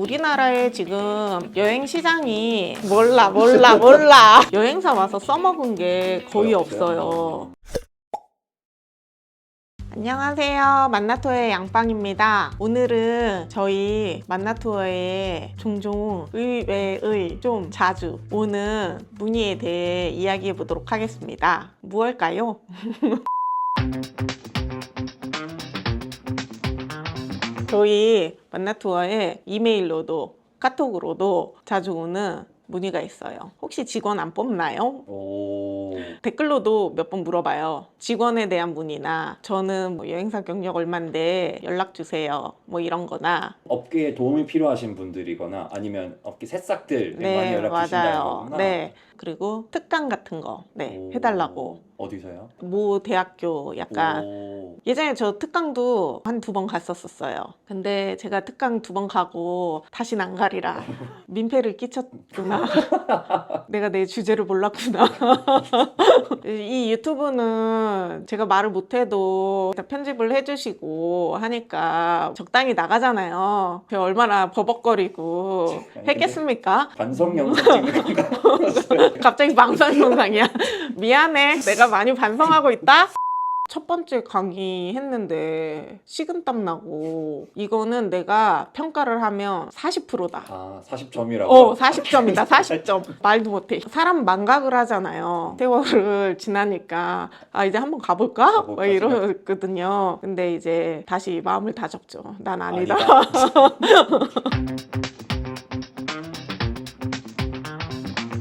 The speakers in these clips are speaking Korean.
우리나라에 지금 여행 시장이 몰라 여행사 와서 써먹은 게 거의 없어요. 안녕하세요, 만나투어의 양빵입니다. 오늘은 저희 만나투어에 종종 의외의 좀 자주 오는 문의에 대해 이야기해 보도록 하겠습니다. 무엇일까요? 저희 만나투어에 이메일로도 카톡으로도 자주 오는 문의가 있어요. 혹시 직원 안 뽑나요? 댓글로도 몇 번 물어봐요. 직원에 대한 문의나 저는 뭐 여행사 경력 얼만데 연락 주세요, 뭐 이런 거나. 업계에 도움이 필요하신 분들이거나 아니면 업계 새싹들 많이 연락 주신다는 맞아요. 거구나. 네. 그리고 특강 같은 거 해달라고. 어디서요? 모 대학교 약간. 예전에 저 특강도 한 2번 갔었어요. 근데 제가 특강 2번 가고 다시는 안 가리라. 민폐를 끼쳤구나. 내가 내 주제를 몰랐구나. 이 유튜브는 제가 말을 못해도 편집을 해주시고 하니까 적당히 나가잖아요. 제가 얼마나 버벅거리고 했겠습니까? 반성 영상 찍는 건가? 갑자기 방송 영상이야. 미안해. 내가 많이 반성하고 있다. 첫 번째 강의 했는데 식은땀 나고, 이거는 내가 평가를 하면 40%다. 아, 40점이라고? 40점이다. 40점. 말도 못해. 사람 망각을 하잖아요. 세월을 지나니까 이제 한번 가볼까? 막 이러거든요. 근데 이제 다시 마음을 다잡죠. 난 아니다.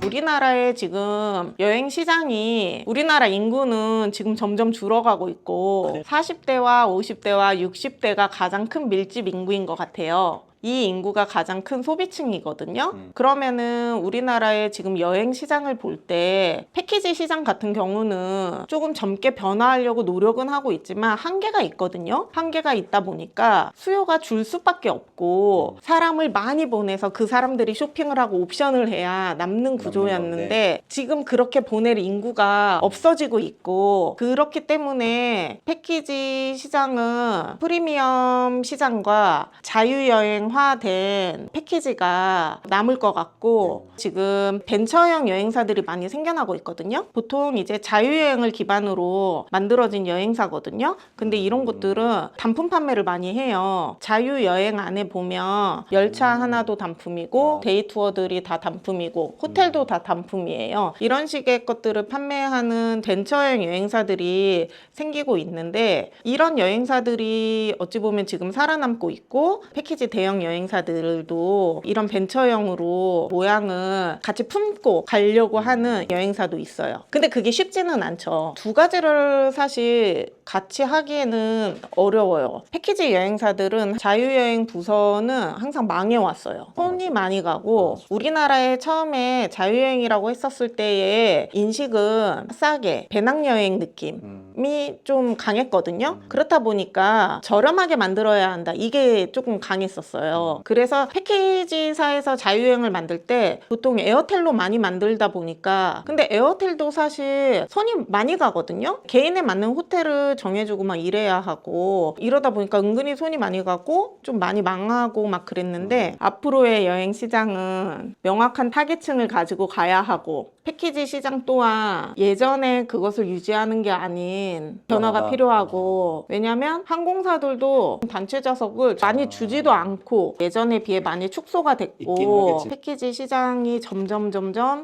우리나라에 지금 여행 시장이, 우리나라 인구는 지금 점점 줄어가고 있고 40대와 50대와 60대가 가장 큰 밀집 인구인 것 같아요. 이 인구가 가장 큰 소비층이거든요. 그러면은 우리나라의 지금 여행 시장을 볼 때 패키지 시장 같은 경우는 조금 젊게 변화하려고 노력은 하고 있지만 한계가 있거든요. 한계가 있다 보니까 수요가 줄 수밖에 없고 사람을 많이 보내서 그 사람들이 쇼핑을 하고 옵션을 해야 남는 구조였는데 지금 그렇게 보낼 인구가 없어지고 있고, 그렇기 때문에 패키지 시장은 프리미엄 시장과 자유여행 화된 패키지가 남을 것 같고, 지금 벤처형 여행사들이 많이 생겨나고 있거든요. 보통 이제 자유여행을 기반으로 만들어진 여행사거든요. 근데 이런 곳들은 단품 판매를 많이 해요. 자유여행 안에 보면 열차 하나도 단품이고 데이 투어들이 다 단품이고 호텔도 다 단품이에요. 이런 식의 것들을 판매하는 벤처형 여행사들이 생기고 있는데, 이런 여행사들이 어찌 보면 지금 살아남고 있고, 패키지 대형 여행사들도 이런 벤처형으로 모양을 같이 품고 가려고 하는 여행사도 있어요. 근데 그게 쉽지는 않죠. 두 가지를 사실 같이 하기에는 어려워요. 패키지 여행사들은 자유여행 부서는 항상 망해왔어요. 손이 많이 가고, 우리나라에 처음에 자유여행이라고 했었을 때의 인식은 싸게 배낭여행 느낌이 좀 강했거든요. 그렇다 보니까 저렴하게 만들어야 한다, 이게 조금 강했었어요. 그래서 패키지사에서 자유여행을 만들 때 보통 에어텔로 많이 만들다 보니까, 근데 에어텔도 사실 손이 많이 가거든요. 개인에 맞는 호텔을 정해주고 막 이래야 하고, 이러다 보니까 은근히 손이 많이 가고 좀 많이 망하고 막 그랬는데, 앞으로의 여행 시장은 명확한 타겟층을 가지고 가야 하고, 패키지 시장 또한 예전에 그것을 유지하는 게 아닌 변화가 필요하고, 왜냐면 항공사들도 단체 좌석을 많이 주지도 않고 예전에 비해 많이 축소가 됐고, 패키지 시장이 점점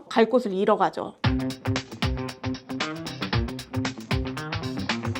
갈 곳을 잃어가죠.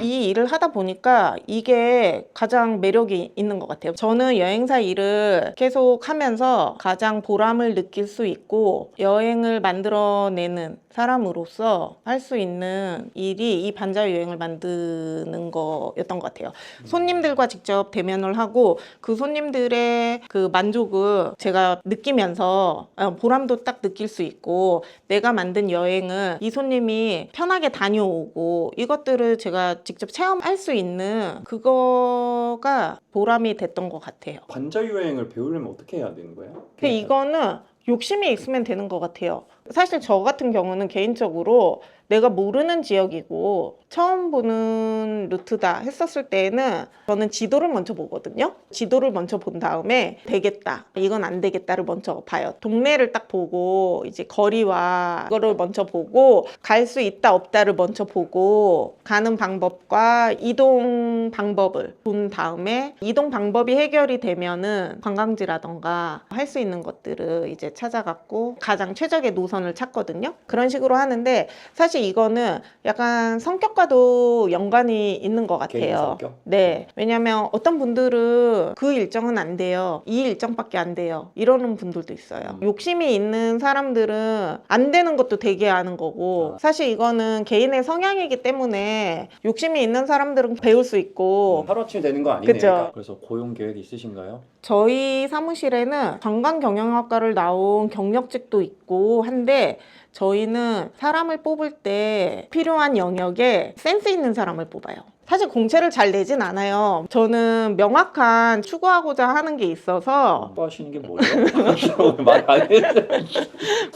이 일을 하다 보니까 이게 가장 매력이 있는 것 같아요. 저는 여행사 일을 계속 하면서 가장 보람을 느낄 수 있고, 여행을 만들어내는 사람으로서 할 수 있는 일이 이 반자유 여행을 만드는 거였던 것 같아요. 손님들과 직접 대면을 하고 그 손님들의 그 만족을 제가 느끼면서 보람도 딱 느낄 수 있고, 내가 만든 여행을 이 손님이 편하게 다녀오고, 이것들을 제가 직접 체험할 수 있는 그거가 보람이 됐던 것 같아요. 반자유여행을 배우려면 어떻게 해야 되는 거예요? 이거는 욕심이 있으면 되는 것 같아요. 사실 저 같은 경우는 개인적으로 내가 모르는 지역이고 처음 보는 루트다 했었을 때에는 저는 지도를 먼저 보거든요. 지도를 먼저 본 다음에 되겠다, 이건 안 되겠다를 먼저 봐요. 동네를 딱 보고 이제 거리와 그거를 먼저 보고 갈 수 있다 없다를 먼저 보고 가는 방법과 이동 방법을 본 다음에 이동 방법이 해결이 되면은 관광지라던가 할 수 있는 것들을 이제 찾아갖고 가장 최적의 노선을 찾거든요. 그런 식으로 하는데 사실 이거는 약간 성격과도 연관이 있는 것 개인 같아요. 성격? 네. 왜냐면 어떤 분들은 그 일정은 안 돼요. 이 일정밖에 안 돼요. 이러는 분들도 있어요. 욕심이 있는 사람들은 안 되는 것도 되게 하는 거고 사실 이거는 개인의 성향이기 때문에 욕심이 있는 사람들은 배울 수 있고 하루아침에 되는 거 아니네요. 그쵸. 그러니까. 그래서 고용 계획 있으신가요? 저희 사무실에는 관광경영학과를 나온 경력직도 있고 한데 저희는 사람을 뽑을 때 필요한 영역에 센스 있는 사람을 뽑아요. 사실 공채를 잘 내진 않아요. 저는 명확한 추구하고자 하는 게 있어서 공부하시는 게 뭐예요? 말 안 했어요.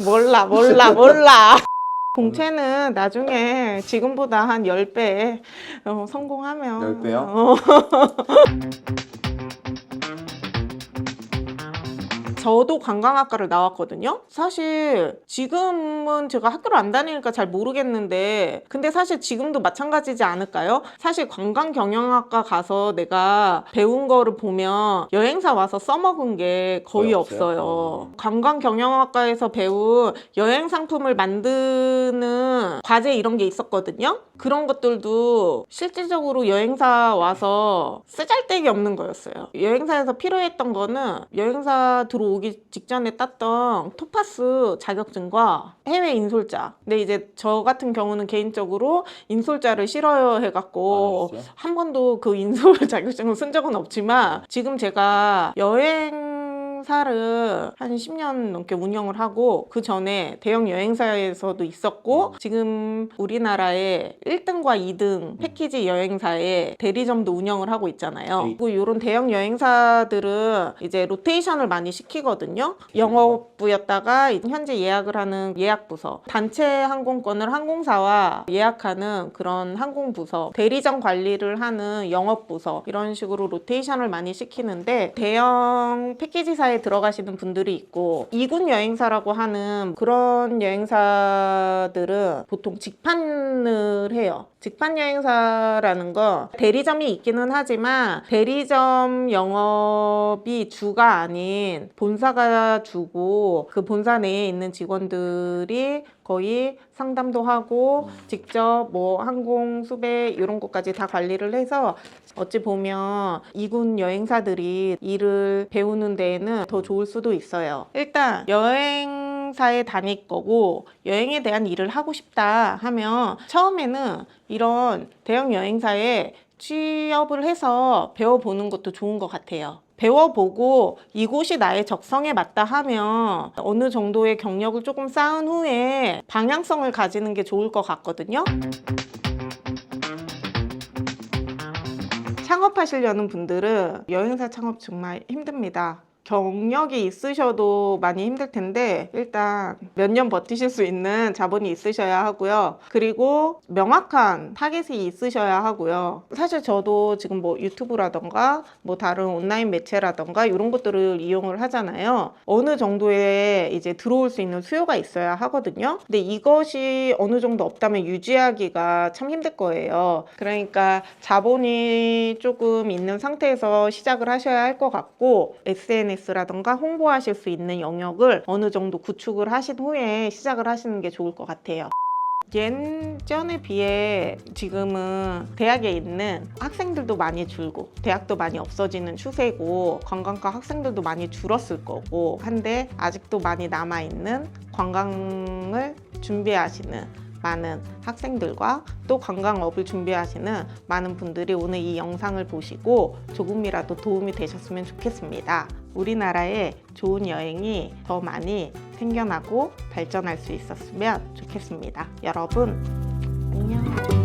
몰라. 공채는 나중에 지금보다 한 10배 성공하면 10배요? 저도 관광학과를 나왔거든요. 사실 지금은 제가 학교를 안 다니니까 잘 모르겠는데 근데 사실 지금도 마찬가지지 않을까요? 사실 관광경영학과 가서 내가 배운 거를 보면 여행사 와서 써먹은 게 거의 거의 없어요? 없어요. 관광경영학과에서 배운 여행 상품을 만드는 과제 이런 게 있었거든요. 그런 것들도 실질적으로 여행사 와서 쓰잘데기 없는 거였어요. 여행사에서 필요했던 거는 여행사 들어오기 직전에 땄던 토파스 자격증과 해외 인솔자. 근데 이제 저 같은 경우는 개인적으로 인솔자를 싫어해갖고 알았어요? 한 번도 그 인솔 자격증을 쓴 적은 없지만 지금 제가 여행사를 한 10년 넘게 운영을 하고 그 전에 대형 여행사에서도 있었고 지금 우리나라의 1등과 2등 패키지 여행사의 대리점도 운영을 하고 있잖아요. 그리고 이런 대형 여행사들은 이제 로테이션을 많이 시키거든요. 영업부였다가 현재 예약을 하는 예약부서, 단체 항공권을 항공사와 예약하는 그런 항공부서, 대리점 관리를 하는 영업부서 이런 식으로 로테이션을 많이 시키는데 대형 패키지사에 들어가시는 분들이 있고 2군 여행사라고 하는 그런 여행사들은 보통 직판을 해요. 직판 여행사라는 거 대리점이 있기는 하지만 대리점 영업이 주가 아닌 본사가 주고 그 본사 내에 있는 직원들이 거의 상담도 하고 직접 뭐 항공 수배 이런 것까지 다 관리를 해서 어찌 보면 2군 여행사들이 일을 배우는 데에는 더 좋을 수도 있어요. 일단 여행사에 다닐 거고 여행에 대한 일을 하고 싶다 하면 처음에는 이런 대형 여행사에 취업을 해서 배워보는 것도 좋은 것 같아요. 배워보고 이곳이 나의 적성에 맞다 하면 어느 정도의 경력을 조금 쌓은 후에 방향성을 가지는 게 좋을 것 같거든요. 창업하시려는 분들은 여행사 창업 정말 힘듭니다. 경력이 있으셔도 많이 힘들 텐데 일단 몇 년 버티실 수 있는 자본이 있으셔야 하고요. 그리고 명확한 타겟이 있으셔야 하고요. 사실 저도 지금 뭐 유튜브라던가 뭐 다른 온라인 매체라던가 이런 것들을 이용을 하잖아요. 어느 정도의 이제 들어올 수 있는 수요가 있어야 하거든요. 근데 이것이 어느 정도 없다면 유지하기가 참 힘들 거예요. 그러니까 자본이 조금 있는 상태에서 시작을 하셔야 할 것 같고 SNS라던가 홍보하실 수 있는 영역을 어느 정도 구축을 하신 후에 시작을 하시는 게 좋을 것 같아요. 예전에 비해 지금은 대학에 있는 학생들도 많이 줄고 대학도 많이 없어지는 추세고 관광과 학생들도 많이 줄었을 거고 한데 아직도 많이 남아있는 관광을 준비하시는 많은 학생들과 또 관광업을 준비하시는 많은 분들이 오늘 이 영상을 보시고 조금이라도 도움이 되셨으면 좋겠습니다. 우리나라에 좋은 여행이 더 많이 생겨나고 발전할 수 있었으면 좋겠습니다. 여러분, 안녕.